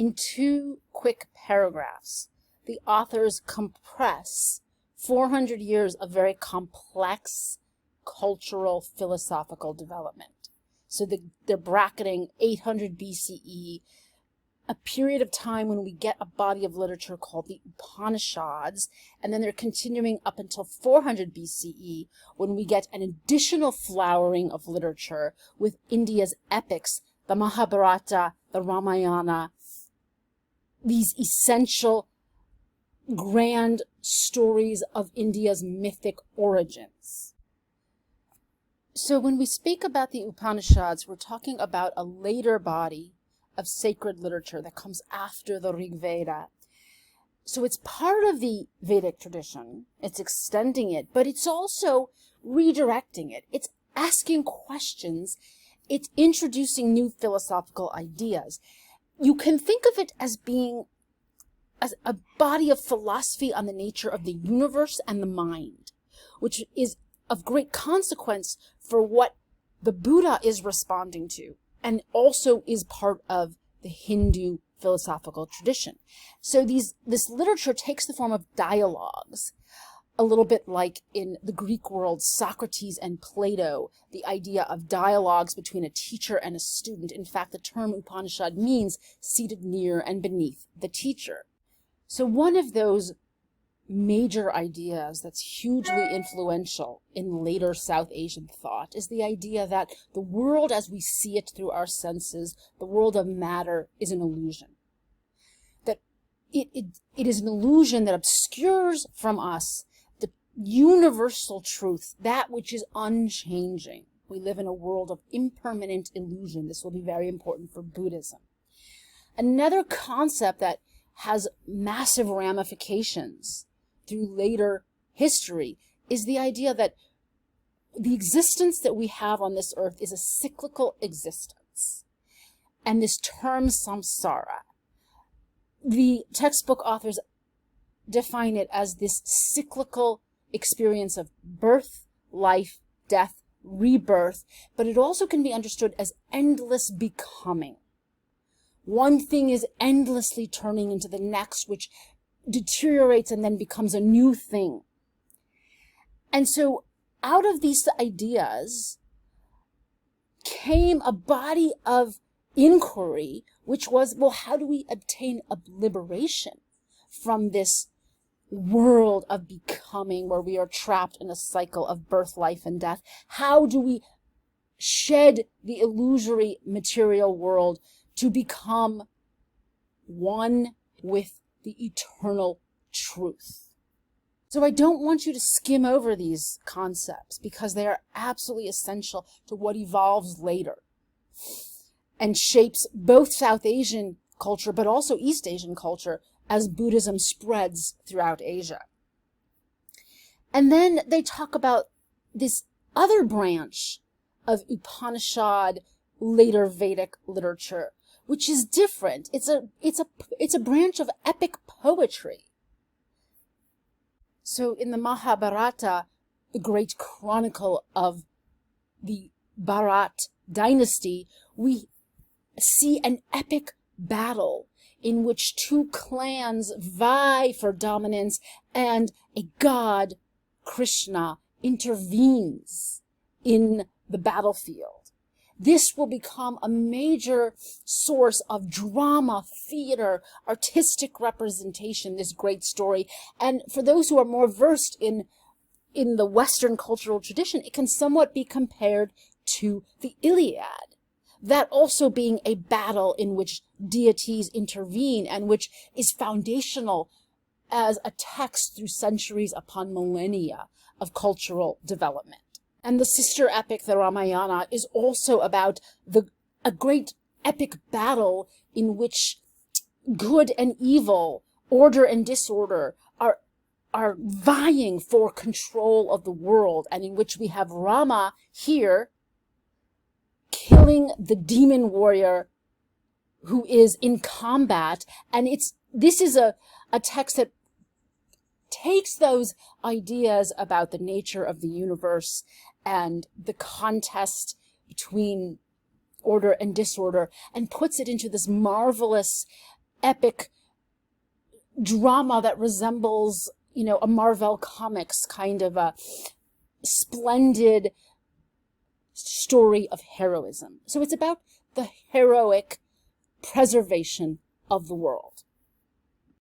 In 2 quick paragraphs, the authors compress 400 years of very complex cultural philosophical development. So they're bracketing 800 BCE, a period of time when we get a body of literature called the Upanishads, and then they're continuing up until 400 BCE when we get an additional flowering of literature with India's epics, the Mahabharata, the Ramayana, these essential grand stories of India's mythic origins. So when we speak about the Upanishads, we're talking about a later body of sacred literature that comes after the Rig Veda. So it's part of the Vedic tradition, it's extending it, but it's also redirecting it. It's asking questions, it's introducing new philosophical ideas. You can think of it as being a body of philosophy on the nature of the universe and the mind, which is of great consequence for what the Buddha is responding to, and also is part of the Hindu philosophical tradition. So this literature takes the form of dialogues, a little bit like in the Greek world, Socrates and Plato, the idea of dialogues between a teacher and a student. In fact, the term Upanishad means seated near and beneath the teacher. So one of those major ideas that's hugely influential in later South Asian thought is the idea that the world as we see it through our senses, the world of matter, is an illusion. That it is an illusion that obscures from us the universal truth, that which is unchanging. We live in a world of impermanent illusion. This will be very important for Buddhism. Another concept that has massive ramifications through later history is the idea that the existence that we have on this earth is a cyclical existence. And this term samsara, the textbook authors define it as this cyclical experience of birth, life, death, rebirth, but it also can be understood as endless becoming. One thing is endlessly turning into the next, which deteriorates and then becomes a new thing. And so out of these ideas came a body of inquiry, which was, well, how do we obtain a liberation from this world of becoming where we are trapped in a cycle of birth, life, and death? How do we shed the illusory material world to become one with the eternal truth? So I don't want you to skim over these concepts because they are absolutely essential to what evolves later and shapes both South Asian culture but also East Asian culture as Buddhism spreads throughout Asia. And then they talk about this other branch of Upanishad, later Vedic literature, which is different. It's a branch of epic poetry. So in the Mahabharata, the great chronicle of the Bharat dynasty, we see an epic battle in which 2 clans vie for dominance and a god, Krishna, intervenes in the battlefield. This will become a major source of drama, theater, artistic representation, this great story. And for those who are more versed in the Western cultural tradition, it can somewhat be compared to the Iliad. That also being a battle in which deities intervene and which is foundational as a text through centuries upon millennia of cultural development. And the sister epic, the Ramayana, is also about a great epic battle in which good and evil, order and disorder are vying for control of the world, and in which we have Rama here killing the demon warrior who is in combat. And this is a text that takes those ideas about the nature of the universe and the contest between order and disorder and puts it into this marvelous epic drama that resembles, a Marvel Comics kind of a splendid story of heroism. So it's about the heroic preservation of the world.